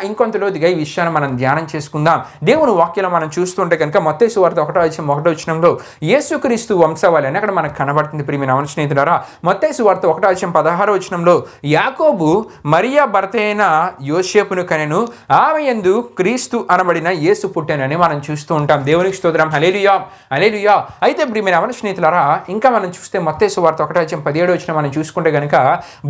ఇంకొంత లోతుగా ఈ విషయాన్ని మనం ధ్యానం చేసుకుందాం. దేవుని వాక్యంలో మనం చూస్తుంటే కనుక మత్తయి సువార్త 1:1 యేసుక్రీస్తు వంశావళి అని అక్కడ మనకు కనబడుతుంది ప్రియమైన అవన స్నేహితులారా. మత్తయి సువార్త 1:16 యాకోబు మరియా భర్త అయిన యోసేపును కనెను, ఆమె యందు క్రీస్తు అనబడిన యేసు పుట్టెనని మనం చూస్తూ ఉంటాం. దేవునికి స్తోత్రం. హల్లెలూయా హల్లెలూయా. అయితే ప్రియమైన అవన స్నేహితులారా, ఇంకా మనం చూస్తే మత్తయి సువార్త 1:17 మనం చూసుకుంటే కనుక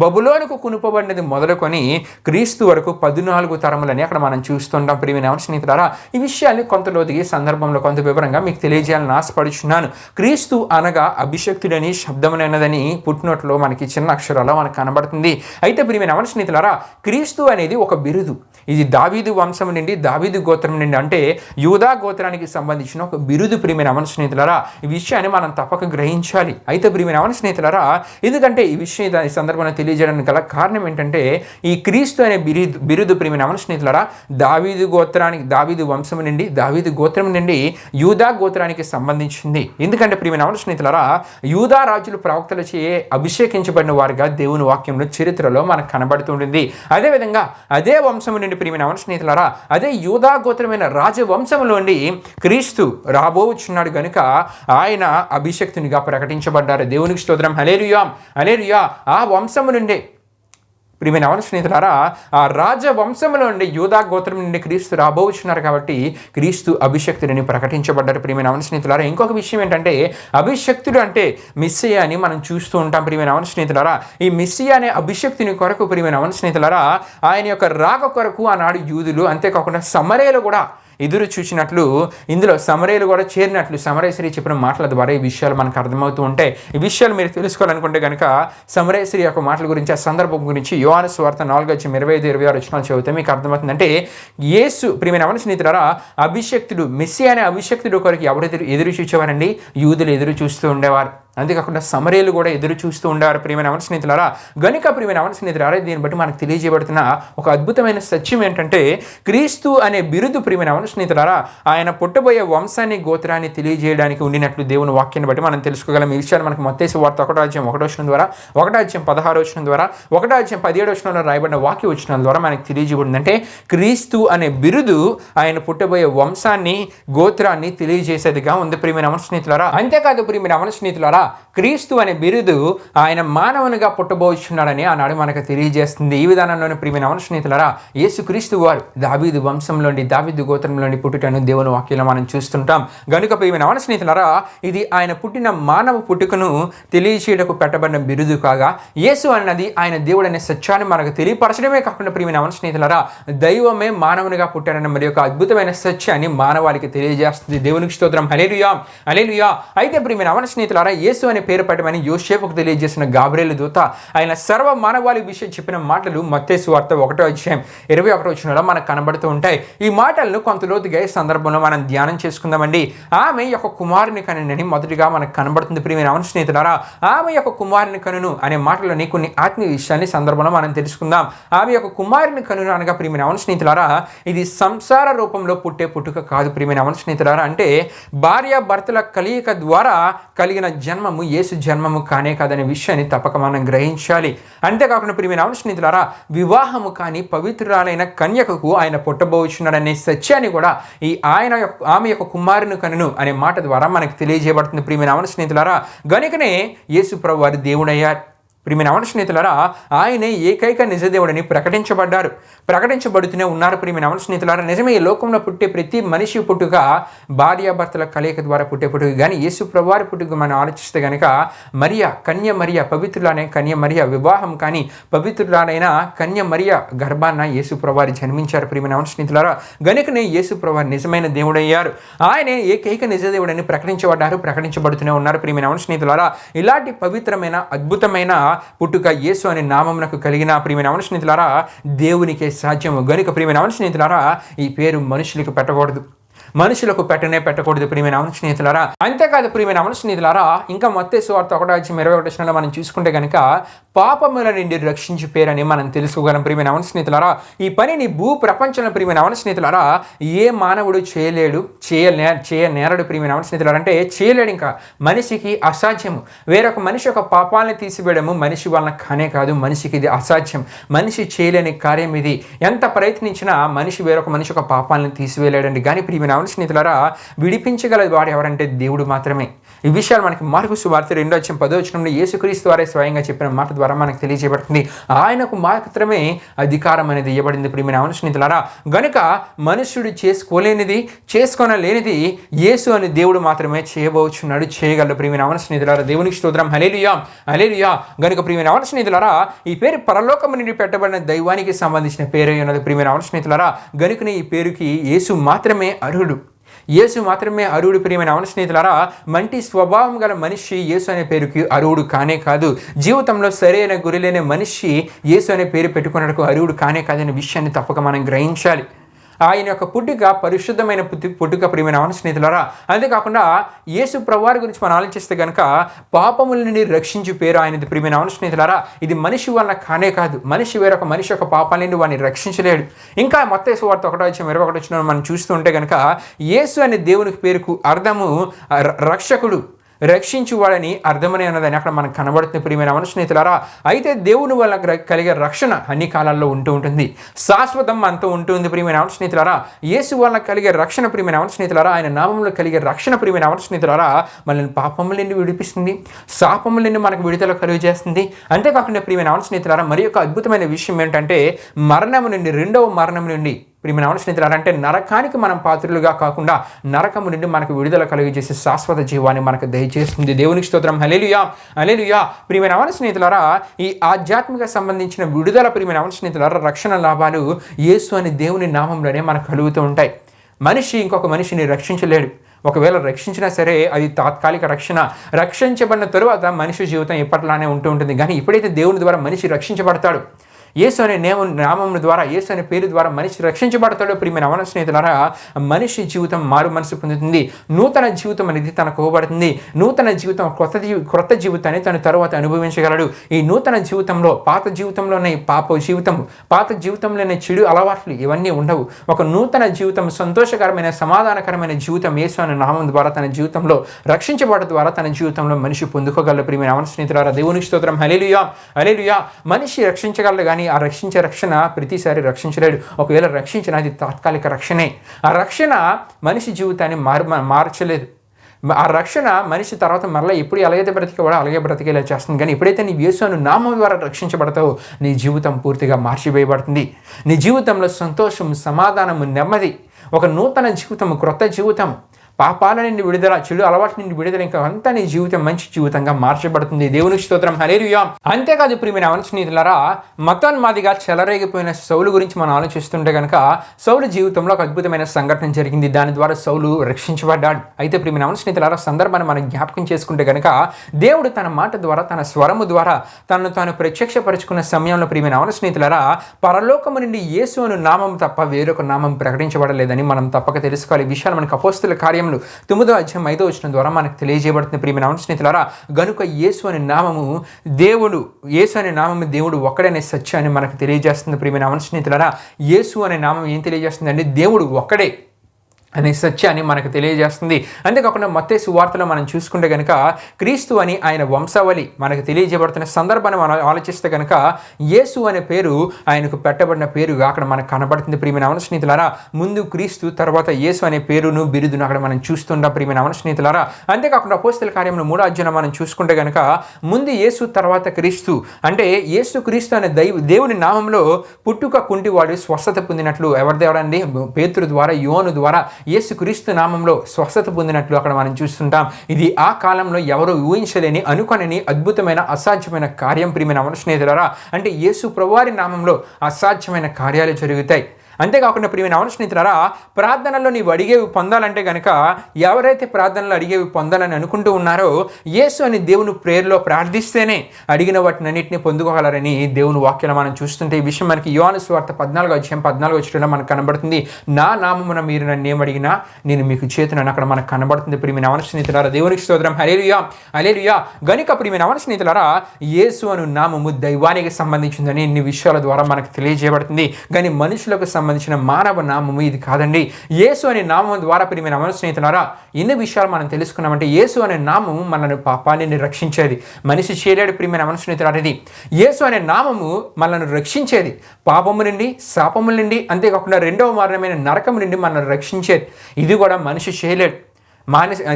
బబులోనుకు కొనుపబడినది మొదలుకొని క్రీస్తు వరకు 14 తరములని అక్కడ మనం చూస్తుంటాం ప్రియమైన అవన స్నేహితులారా. ఈ విషయాన్ని కొంత లోతుగా సందర్భంలో కొంత వివరంగా మీకు తెలియజేయాలని ఆశపడుచున్నాను. క్రీస్తు అనగా అభిషక్తుడని శబ్దమునైనదని పుట్టినట్లో మనకి చిన్న అక్షరాల్లో మనకు కనబడుతుంది. అయితే ప్రియమైన అవన స్నేహితులారా, క్రీస్తు అనేది ఒక బిరుదు. ఇది దావీదు వంశం నుండి, దావీదు గోత్రం నుండి, అంటే యూదా గోత్రానికి సంబంధించిన ఒక బిరుదు ప్రియమైన అవన స్నేహితులారా. ఈ విషయాన్ని మనం తప్పక గ్రహించాలి. అయితే ప్రియమైన అవన స్నేహితులారా, ఎందుకంటే ఈ విషయం సందర్భంలో తెలియజేయడానికి గల కారణం ఏంటంటే, ఈ క్రీస్తు అనే బిరుదు ప్రియమైన అవన స్నేహితులారా దావీదు వంశం నుండి, దావీదు గోత్రం నుండి యూదా గోత్రానికి సంబంధించింది. ఎందుకంటే ప్రియమైన అవన స్నేహితులారా, యూదా రాజులు ప్రవక్తలచే అభిషేకించబడిన వారుగా దేవుని వాక్యంలో చరిత్రలో మనకు కనబడుతుంటుంది. అదేవిధంగా అదే వంశం నుండి ప్రియమైన అవన స్నేహితులారా, అదే యూదా గోత్రమైన రాజవంశంలోండి క్రీస్తు రాబోచున్నాడు గనుక ఆయన అభిషక్తునిగా ప్రకటించబడ్డారు. దేవునికి స్తోత్రం. హల్లెలూయా హల్లెలూయా. ఆ వంశము నుండి ప్రియమైన అవన స్నేహితులారా, ఆ రాజవంశంలో నుండి యూదా గోత్రం నుండి క్రీస్తు రాబోచున్నారు కాబట్టి క్రీస్తు అభిషక్తుడిని ప్రకటించబడ్డారు ప్రియమైన అవన స్నేహితులారా. ఇంకొక విషయం ఏంటంటే, అభిషక్తుడు అంటే మెస్సియా అని మనం చూస్తూ ఉంటాం ప్రియమైన అవన స్నేహితులారా. ఈ మెస్సియా అనే అభిషక్తుని కొరకు ప్రియమైన అవన స్నేహితులారా, ఆయన యొక్క రాక కొరకు ఆనాడు యూదులు, అంతేకాకుండా సమరయలు కూడా ఎదురు చూసినట్లు, ఇందులో సమరయలు కూడా చేరినట్లు సమరయశ్రీ చెప్పిన మాటల ద్వారా ఈ విషయాలు మనకు అర్థమవుతూ ఉంటాయి. ఈ విషయాలు మీరు తెలుసుకోవాలనుకుంటే కనుక సమరయశ్రీ యొక్క మాటల గురించి, ఆ సందర్భం గురించి యోహాను సువార్త 4:25-26 చదివితే మీకు అర్థమవుతుంది. అంటే యేసు ప్రియమైన అవన స్నేహితులారా, అభిషక్తుడు మెస్సియా అనే అభిషక్తుడు కొరకు ఎవరు ఎదురు చూసేవారండి? యూదులు ఎదురు చూస్తూ ఉండేవారు. అంతేకాకుండా సమరయులు కూడా ఎదురు చూస్తూ ఉండారు ప్రియమైన అవన స్నేహితులారా. గనుక ప్రియమైన అవన స్నేహితులారా, దీన్ని బట్టి మనకు తెలియజేయబడుతున్న ఒక అద్భుతమైన సత్యం ఏంటంటే, క్రీస్తు అనే బిరుదు ప్రియమైన అవన స్నేహితులారా ఆయన పుట్టబోయే వంశాన్ని గోత్రాన్ని తెలియజేయడానికి ఉండినట్లు దేవుని వాక్యాన్ని బట్టి మనం తెలుసుకోగలం. ఈ విషయాలు మనకు మత్తయి సువార్త 1:1 ద్వారా, 1:16 ద్వారా, 1:17 రాయబడిన వాక్య వచనాల ద్వారా మనకు తెలియజేయబడింది. అంటే క్రీస్తు అనే బిరుదు ఆయన పుట్టబోయే వంశాన్ని గోత్రాన్ని తెలియజేసేదిగా ఉంది ప్రియమైన అవన స్నేహితులారా. అంతేకాదు ప్రియమైన అవన స్నేహితులారా, క్రీస్తు అనే బిరుదు ఆయన మానవునిగా పుట్టబోచున్నాడని ఆనాడు మనకు తెలియజేస్తుంది. ఈ విధానంలోని ప్రియమైన అవన స్నేహితులారా, యేసు క్రీస్తు వారు దావీదు వంశంలోని, దావీదు గోత్రంలోని పుట్టుటను దేవుని వాక్యంలో మనం చూస్తుంటాం. గనుక ప్రియమైన అవన స్నేహితులారా, ఇది ఆయన పుట్టిన మానవ పుట్టుకను తెలియచేయటకు పెట్టబడిన బిరుదు కాగా, యేసు అన్నది ఆయన దేవుడు అనే సత్యాన్ని మనకు తెలియపరచడమే కాకుండా ప్రియమైన అవన స్నేహితులారా, దైవమే మానవునిగా పుట్టాడన్న మరి ఒక అద్భుతమైన సత్యాన్ని మానవాళికి తెలియజేస్తుంది. దేవునికి స్తోత్రం. హల్లెలూయా, హల్లెలూయా. అయితే ప్రియమైన అవన స్నేహితులారా, యేసు అనే పేరు పెట్టమని యోసేపుకు తెలియజేసిన గాబ్రియేలు దూత ఆయన సర్వ మానవాళి విషయం చెప్పిన మాటలు మత్తయి సువార్త 1:21 మనకు కనబడుతూ ఉంటాయి. ఈ మాటలను కొంత లోతుగా ఈ సందర్భంలో మనం ధ్యానం చేసుకుందామండి. ఆమె యొక్క కుమారుని కనునని మొదటిగా మనకు కనబడుతుంది ప్రియమైన అవన స్నేహితులారా. ఆమె యొక్క కుమారుని కనును అనే మాటలోని కొన్ని ఆత్మీయ విషయాన్ని సందర్భంలో మనం తెలుసుకుందాం. ఆమె యొక్క కుమారుని కనును అనగా ప్రియమైన అవన స్నేహితులారా, ఇది సంసార రూపంలో పుట్టే పుట్టుక కాదు ప్రియమైన అవన స్నేహితులారా. అంటే భార్య భర్తల కలయిక ద్వారా కలిగిన జన్మము యేసు జన్మము కానే కాదనే విషయాన్ని తప్పక మనం గ్రహించాలి. అంతేకాకుండా ప్రియమైన అవన స్నేహితులారా, వివాహము కానీ పవిత్రురాలైన కన్యకకు ఆయన పుట్టబోచున్నాడనే సత్యాన్ని కూడా ఈ ఆమె యొక్క కుమారుని కనును అనే మాట ద్వారా మనకు తెలియజేయబడుతుంది ప్రియమైన అవన స్నేహితులారా. గనుకనే యేసు ప్రభువు వారి దేవుడయ్యారు. ప్రియమైన అవన స్నేహితులారా, ఆయనే ఏకైక నిజదేవుడని ప్రకటించబడుతూనే ఉన్నారు ప్రియమైన అవన స్నేహితులారా. నిజమే, ఈ లోకంలో పుట్టే ప్రతి మనిషి పుట్టుక భార్యాభర్తల కలయిక ద్వారా పుట్టే పుట్టుక. కానీ యేసు ప్రభువారి పుట్టుక మనం ఆలోచిస్తే కనుక కన్య మరియ పవిత్రులనే కన్య మరియ వివాహం కానీ పవిత్రులైన కన్య మరియ గర్భాన్న యేసు ప్రభువారు జన్మించారు ప్రియమైన అవన స్నేహితులారా. గనుకనే యేసు ప్రభువారు నిజమైన దేవుడయ్యారు. ఆయనే ఏకైక నిజదేవుడని ప్రకటించబడుతూనే ఉన్నారు ప్రియమైన అవన స్నేహితులారా. ఇలాంటి పవిత్రమైన అద్భుతమైన పుట్టుక యేసు అనే నామమునకు కలిగిన ప్రియమైన అవన స్నేహితులారా దేవునికే సాధ్యము. గనుక ప్రియమైన అవన స్నేహితులారా, ఈ పేరు మనుషులకు పెట్టకూడదు ప్రియమైన అవన స్నేహితులారా. అంతేకాదు ప్రియమైన అవన స్నేహితులారా, ఇంకా మత్తయి సువార్త 1:21 మనం చూసుకుంటే కనుక పాపముల నుండి రక్షించు పేరని మనం తెలుసుకోగలం ప్రియమైన అవన స్నేహితులారా. ఈ పనిని భూ ప్రపంచంలో ప్రియమైన అవన స్నేహితులారా ఏ మానవుడు చేయనేరడు ప్రియమైన అవన స్నేహితులారా. అంటే చేయలేడు, ఇంకా మనిషికి అసాధ్యము. వేరొక మనిషి యొక్క పాపాలను తీసివేయడము మనిషి వలన కానే కాదు, మనిషికి ఇది అసాధ్యం. మనిషి చేయలేని కార్యం ఇది. ఎంత ప్రయత్నించినా మనిషి వేరొక మనిషి యొక్క పాపాలను తీసివేయలేడండి. కానీ ప్రియమైన అవన స్నేహితులారా, విడిపించగల వాడు ఎవరంటే దేవుడు మాత్రమే. ఈ విషయాలు మనకి మార్కు సువార్త 2:10 యేసుక్రీస్తు వారే స్వయంగా చెప్పిన మాట ద్వారా మనకు తెలియజేయబడుతుంది. ఆయనకు మాత్రమే అధికారం అనేది ఇవ్వబడింది ప్రియమైన అవన స్నేహితులారా. గనుక మనుష్యుడు చేసుకోనలేనిది యేసు అని దేవుడు మాత్రమే చేయబోచున్నాడు, చేయగలడు ప్రియమైన అవన స్నేహితులారా. దేవునికి స్తోత్రం. హల్లెలూయా, హల్లెలూయా. గనుక ప్రియమైన అవన స్నేహితులారా, ఈ పేరు పరలోకము నుండి పెట్టబడిన దైవానికి సంబంధించిన పేరు ఉన్నది ప్రియమైన అవన స్నేహితులారా. గనుకనే ఈ పేరుకి యేసు మాత్రమే అర్హుడు ప్రియమైన అవన స్నేహితులారా. మంటి స్వభావం గల మనిషి యేసు అనే పేరుకి అర్హుడు కానే కాదు. జీవితంలో సరైన గురి లేని మనిషి యేసు అనే పేరు పెట్టుకున్నకు అర్హుడు కానే కాదనే విషయాన్ని తప్పక మనం గ్రహించాలి. ఆయన యొక్క పుట్టుక పరిశుద్ధమైన పుట్టుక ప్రియమైన అవన స్నేహితులారా. అంతేకాకుండా యేసు ప్రభువారి గురించి మనం ఆలోచిస్తే కనుక పాపముల నుండి రక్షించు పేరు ఆయనది ప్రియమైన అవన స్నేహితులారా. ఇది మనిషి వల్ల కానే కాదు, మనిషి వేరొక మనిషి యొక్క పాపాల నుండి వాడిని రక్షించలేడు. ఇంకా మత్తయి సువార్త 1:21 మనం చూస్తుంటే కనుక యేసు అనే దేవునికి పేరుకు అర్థము రక్షకుడు, రక్షించువాడని అర్థమనే అన్నదని అక్కడ మనకు కనబడుతుంది ప్రియమైన అవన స్నేహితులారా. అయితే దేవుని వల్ల కలిగే రక్షణ అన్ని కాలాల్లో ఉంటుంది, శాశ్వతం అంతా ఉంటుంది ప్రియమైన అవన స్నేహితులారా. యేసు వల్ల కలిగే రక్షణ ప్రియమైన అవన స్నేహితులారా, ఆయన నామంలో కలిగే రక్షణ ప్రియమైన అవన స్నేహితులారా మనల్ని పాపముల నుండి విడిపిస్తుంది, శాపముల నుండి మనకు విడుదల కలుగజేస్తుంది. అంతేకాకుండా ప్రియమైన అవన స్నేహితులారా, మరి యొక్క అద్భుతమైన విషయం ఏంటంటే రెండవ మరణం నుండి ప్రియమైన అవన స్నేహితులారా, అంటే నరకానికి మనం పాత్రులుగా కాకుండా నరకము నుండి మనకు విడుదల కలుగజేసే శాశ్వత జీవాన్ని మనకు దయచేస్తుంది. దేవునికి స్తోత్రం. హల్లెలూయా, హల్లెలూయా. ప్రియమైన అవన స్నేహితులారా, ఈ ఆధ్యాత్మిక సంబంధించిన విడుదల ప్రియమైన అవన స్నేహితులారా, రక్షణ లాభాలు యేసు అనే దేవుని నామంలోనే మనకు కలుగుతూ ఉంటాయి. మనిషి ఇంకొక మనిషిని రక్షించలేడు. ఒకవేళ రక్షించినా సరే అది తాత్కాలిక రక్షణ. రక్షించబడిన తరువాత మనిషి జీవితం ఎప్పటిలానే ఉంటుంది. కానీ ఎప్పుడైతే దేవుని ద్వారా మనిషి రక్షించబడతాడు, యేసు అనే నామం ద్వారా, యేసు అనే పేరు ద్వారా మనిషి రక్షించబడతాడో ప్రియమైన అవన స్నేహితులారా, మనిషి జీవితం మారు మనసు పొందుతుంది. నూతన జీవితం అనేది తనకు ఇవ్వబడుతుంది. నూతన జీవితం క్రొత్త జీవితాన్ని తన తరువాత అనుభవించగలడు. ఈ నూతన జీవితంలో పాత జీవితంలోనే పాప జీవితం, పాత జీవితంలోనే చెడు అలవాట్లు ఇవన్నీ ఉండవు. ఒక నూతన జీవితం, సంతోషకరమైన సమాధానకరమైన జీవితం యేసు అనే నామం ద్వారా తన జీవితంలో రక్షించబడడం ద్వారా తన జీవితంలో మనిషి పొందుకోగలరు. ప్రియమైన అవన స్నేహితులారా, దేవునికి స్తోత్రం. హల్లెలూయా, హల్లెలూయా. మనిషి రక్షించగలడు కానీ ఆ రక్షించే రక్షణ ప్రతిసారి రక్షించలేడు. ఒకవేళ రక్షించిన అది తాత్కాలిక రక్షణే. ఆ రక్షణ మనిషి జీవితాన్ని మార్చలేదు. ఆ రక్షణ మనిషి తర్వాత మరలా ఎప్పుడు ఎలాగైతే బ్రతికేవాడో అలాగే బ్రతికేలా చేస్తుంది. కానీ ఎప్పుడైతే నీ యేసు అను నామం ద్వారా రక్షించబడతావో నీ జీవితం పూర్తిగా మార్చివేయబడుతుంది. నీ జీవితంలో సంతోషం, సమాధానము, నెమ్మది, ఒక నూతన జీవితం, క్రొత్త జీవితం, పాపాల నుండి విడుదల, చెడు అలవాటు నుండి విడుదల, ఇంకా అంతా నీ జీవితం మంచి జీవితంగా మార్చబడుతుంది. దేవునికి స్తోత్రం. హల్లెలూయా. అంతేకాదు ప్రియమైన అవన స్నేహితులారా, మతోన్మాదిగా చెలరేగిపోయిన సౌలు గురించి మనం ఆలోచిస్తుంటే కనుక సౌలు జీవితంలో ఒక అద్భుతమైన సంఘటన జరిగింది. దాని ద్వారా సౌలు రక్షించబడ్డాడు. అయితే ప్రియమైన అవన స్నేహితులారా, సందర్భాన్ని మనం జ్ఞాపకం చేసుకుంటే కనుక దేవుడు తన మాట ద్వారా, తన స్వరము ద్వారా తనను తాను ప్రత్యక్షపరుచుకున్న సమయంలో ప్రియమైన అవన స్నేహితులారా, పరలోకము నుండి యేసు అను నామం తప్ప వేరొక నామం ప్రకటించబడలేదని మనం తప్పక తెలుసుకోవాలి. ఈ విషయాలు మనకు అపోస్తలుల కార్యం 9వ అధ్యాయం 5వ వచనం ద్వారా మనకు తెలియజేయబడుతుంది. ప్రియమైన స్నేహితులారా, గనుక యేసు అనే నామము దేవుడు ఒక్కడనే సత్యాన్ని మనకు తెలియజేస్తుంది. ప్రియమైన స్నేహితులారా, యేసు అనే నామం ఏం తెలియజేస్తుంది అంటే దేవుడు ఒక్కడే అనే సత్యాన్ని మనకు తెలియజేస్తుంది. అంతేకాకుండా మత్తయి సువార్తలో మనం చూసుకుంటే కనుక క్రీస్తు అని ఆయన వంశావళి మనకు తెలియజేయబడుతున్న సందర్భాన్ని మనం ఆలోచిస్తే కనుక యేసు అనే పేరు ఆయనకు పెట్టబడిన పేరుగా అక్కడ మనకు కనబడుతుంది. ప్రియమైన అవన స్నేహితులారా, ముందు క్రీస్తు, తర్వాత యేసు అనే పేరును, బిరుదును అక్కడ మనం చూస్తుంటాం. ప్రియమైన అవన స్నేహితులారా, అంతేకాకుండా అపోస్తలుల కార్యంలో 3వ అధ్యాయం మనం చూసుకుంటే కనుక ముందు యేసు, తర్వాత క్రీస్తు, అంటే యేసు క్రీస్తు అనే దేవుని నామంలో పుట్టుక కుంటివాడు స్వస్థత పొందినట్లు ఎవరి దేవుడండి? పేతురు ద్వారా, యోను ద్వారా యేసుక్రీస్తు నామంలో స్వస్థత పొందినట్లు అక్కడ మనం చూస్తుంటాం. ఇది ఆ కాలంలో ఎవరు ఊహించలేని, అనుకొనని అద్భుతమైన, అసాధ్యమైన కార్యం. ప్రియమైన అవన స్నేహితులారా, అంటే యేసు ప్రభువారి నామంలో అసాధ్యమైన కార్యాలు జరుగుతాయి. అంతేకాకుండా ప్రియమైన అవన స్నేహితులారా, ప్రార్థనలో నీవు అడిగేవి పొందాలంటే కనుక ఎవరైతే ప్రార్థనలో అడిగేవి పొందాలని అనుకుంటూ ఉన్నారో యేసు అని దేవుని ప్రేయర్లో ప్రార్థిస్తేనే అడిగిన వాటిని అన్నింటినీ పొందుకోగలరని దేవుని వాక్యాలు మనం చూస్తుంటే ఈ విషయం మనకి యోహాను సువార్త 14వ అధ్యాయం 14వ వచనంలో మనకు కనబడుతుంది. నా నామమున మీరు నన్ను ఏమడిగినా నేను మీకు చేతునని అక్కడ మనకు కనబడుతుంది. ప్రియమైన అవన స్నేహితులారా, దేవునికి స్తోత్రం. హల్లెలూయా, హల్లెలూయా. గనుక ప్రియమైన అవన స్నేహితులారా, యేసు అను నామము దైవానికి సంబంధించిందని ఇన్ని విషయాల ద్వారా మనకు తెలియజేయబడుతుంది. కానీ మనుషులకు సంబంధించిన మానవ నామము ఇది కాదండి. యేసు అనే నామం ద్వారా ప్రియమైన అవన స్నేహితులారా, ఎన్ని విషయాలు మనం తెలుసుకున్నామంటే యేసు అనే నామము మనల్ని పాపాన్ని రక్షించేది. మనిషి చేయలేడు ప్రియమైన అవన స్నేహితులారా. ఇది యేసు అనే నామము మనల్ని రక్షించేది, పాపము నుండి, శాపముల నుండి, అంతేకాకుండా రెండవ మరణమైన నరకము నుండి మనల్ని రక్షించేది. ఇది కూడా మనిషి చేయలేడు.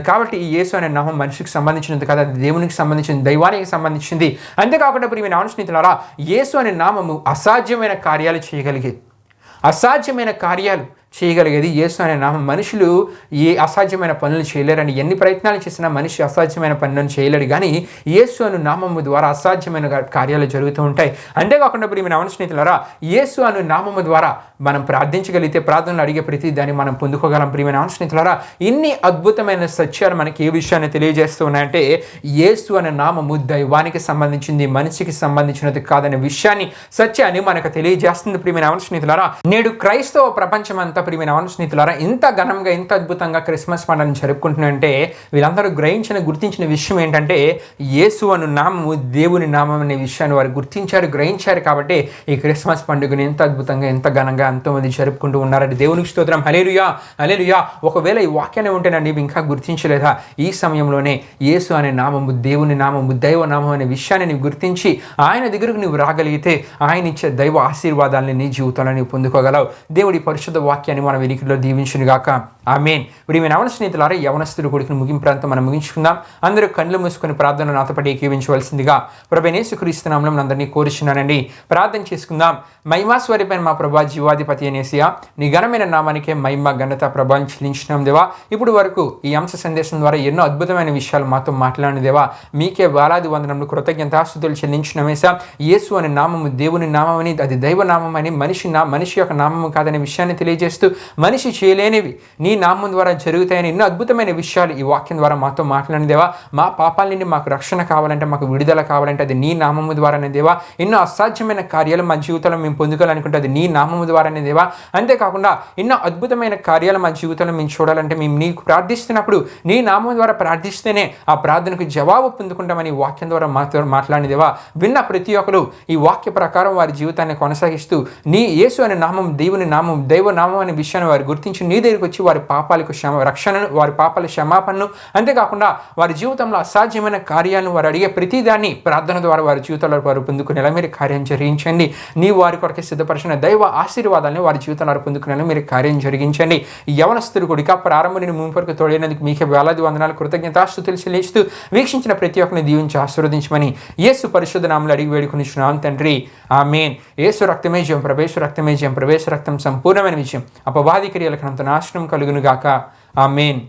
కాబట్టి ఈ యేసు అనే నామం మనిషికి సంబంధించినది కదా, దేవునికి సంబంధించింది, దైవానికి సంబంధించింది. అంతేకాకుండా ప్రియమైన అవన స్నేహితులారా, యేసు అనే నామము అసాధ్యమైన కార్యాలు చేయగలిగేది. అసాధ్యమైన కార్యాలు చేయగలిగేది యేసు అనే నామం. మనుషులు ఏ అసాధ్యమైన పనులు చేయలేరని ఎన్ని ప్రయత్నాలు చేసినా మనిషి అసాధ్యమైన పనులను చేయలేడు. కానీ యేసు అను నామము ద్వారా అసాధ్యమైన కార్యాలు జరుగుతూ ఉంటాయి. అంతేకాకుండా ప్రియమైన అవన స్నేహితులారా, యేసు అను నామము ద్వారా మనం ప్రార్థించగలిగితే ప్రార్థనలు అడిగే ప్రతి దాన్ని మనం పొందుకోగలం. ప్రియమైన అవన స్నేహితులారా, ఇన్ని అద్భుతమైన సత్యాలు మనకి ఏ విషయాన్ని తెలియజేస్తూ ఉన్నాయంటే యేసు అనే నామము దైవానికి సంబంధించింది, మనిషికి సంబంధించినది కాదనే విషయాన్ని, సత్యాన్ని మనకు తెలియజేస్తుంది. ప్రియమైన అవన స్నేహితులారా, నేడు క్రైస్తవ ప్రపంచం అంతా ప్రియమైన అవన స్నేహితులారా ఇంత ఘనంగా, ఇంత అద్భుతంగా క్రిస్మస్ పండుగను జరుపుకుంటున్నారంటే వీళ్ళందరూ గుర్తించిన విషయం ఏంటంటే యేసు అను నామము దేవుని నామం అనే విషయాన్ని వారు గుర్తించారు, గ్రహించారు. కాబట్టి ఈ క్రిస్మస్ పండుగను ఎంత అద్భుతంగా, ఎంత ఘనంగా ఎంతోమంది జరుపుకుంటూ ఉన్నారంటే దేవునికి స్తోత్రం. హల్లెలూయా, హల్లెలూయా. ఒకవేళ ఈ వాక్యాన్ని ఉంటేనండి ఇంకా గుర్తించలేదా? ఈ సమయంలోనే యేసు అనే నామము దేవుని నామము, దైవ నామం అనే విషయాన్ని నీవు గుర్తించి ఆయన దగ్గరకు నువ్వు రాగలిగితే ఆయన ఇచ్చే దైవ ఆశీర్వాదాలని నీ జీవితంలో నీవు పొందుకోగలవు. దేవుడి పరిశుద్ధ వాక్యాన్ని మన వెలికిలో దీవించును గాక. ఆమేన్. ప్రియమైన అవన స్నేహితులారా, యవనస్తుల కొడుకుని ముగింపురంతా మనం ముగించుకుందాం. అందరూ కళ్ళు మూసుకొని ప్రార్థన నాతో పాటు ఏకీవించవలసిందిగా ప్రభువైన యేసుక్రీస్తు నామములో అందరినీ కోరుచున్నానండి. ప్రార్థన చేసుకుందాం. మహిమా స్వరూపైన మా ప్రభా, జీవాధిపతి అనేసియా, నీ ఘనమైన నామానికే మహిమ, ఘనత, ప్రభావం చెల్లించినాం దేవా. ఇప్పుడు వరకు ఈ అంశ సందేశం ద్వారా ఎన్నో అద్భుతమైన విషయాలు మాతో మాట్లాడిన దేవా, మీకే వేలాది వందనములు, కృతజ్ఞతాస్తుతులు చెల్లించినమేసా. యేసు అనే నామము దేవుని నామమని, అది దైవ నామం అని, మనిషి యొక్క నామము కాదనే విషయాన్ని తెలియజేస్తూ మనిషి చేయలేనివి నీ నీ నామం ద్వారా జరుగుతాయని ఎన్నో అద్భుతమైన విషయాలు ఈ వాక్యం ద్వారా మాతో మాట్లాడిన దేవా. మా పాపాల నుండి మాకు రక్షణ కావాలంటే, మాకు విడుదల కావాలంటే అది నీ నామము ద్వారానే దేవా. ఎన్నో అసాధ్యమైన కార్యాలు మా జీవితంలో మేము పొందుకోవాలనుకుంటే అది నీ నామము ద్వారానే దేవా. అంతేకాకుండా ఎన్నో అద్భుతమైన కార్యాలు మా జీవితంలో మేము చూడాలంటే మేము నీకు ప్రార్థిస్తున్నప్పుడు నీ నామం ద్వారా ప్రార్థిస్తేనే ఆ ప్రార్థనకు జవాబు పొందుకుంటామని వాక్యం ద్వారా మాతో మాట్లాడిన దేవా. విన్న ప్రతి ఒక్కరు ఈ వాక్య ప్రకారం వారి జీవితాన్ని కొనసాగిస్తూ నీ యేసు అనే నామం దేవుని నామం, దైవ నామం అనే విషయాన్ని వారు గుర్తించి నీ దగ్గరికి వచ్చి వారి పాపాలకు రక్షణను, వారి పాపాల క్షమాపణను, అంతేకాకుండా వారి జీవితంలో అసాధ్యమైన కార్యాలను వారు అడిగే ప్రతిదాన్ని ప్రార్థన ద్వారా వారి జీవితంలో వారు పొందుకునేలా మీరు కార్యం జరిగించండి. నీ వారి కొరకే సిద్ధపరిచిన దైవ ఆశీర్వాదాలను వారి జీవితంలో వారు పొందుకునేలా మీరు కార్యం జరిగించండి. యవనస్తులు కూడా ప్రారంభం నుండి ముందు వరకు తోడైనందుకు మీకే వేలాది వందనాలు, కృతజ్ఞతాస్తుతులు చెల్లిస్తూ వీక్షించిన ప్రతి ఒక్కరిని దీవించి ఆశీర్వదించమని యేసు పరిశుద్ధ నామములో అడిగి వేడుకొనిచున్నాం తండ్రి, ఆమేన్. యేసు రక్తమే జయం, ప్రవేశ రక్తమే జయం, ప్రవేశ రక్తం సంపూర్ణమైన విజయం, అపవాది క్రియలకు అంత నాశనం కలుగును గాక. ఆమేన్.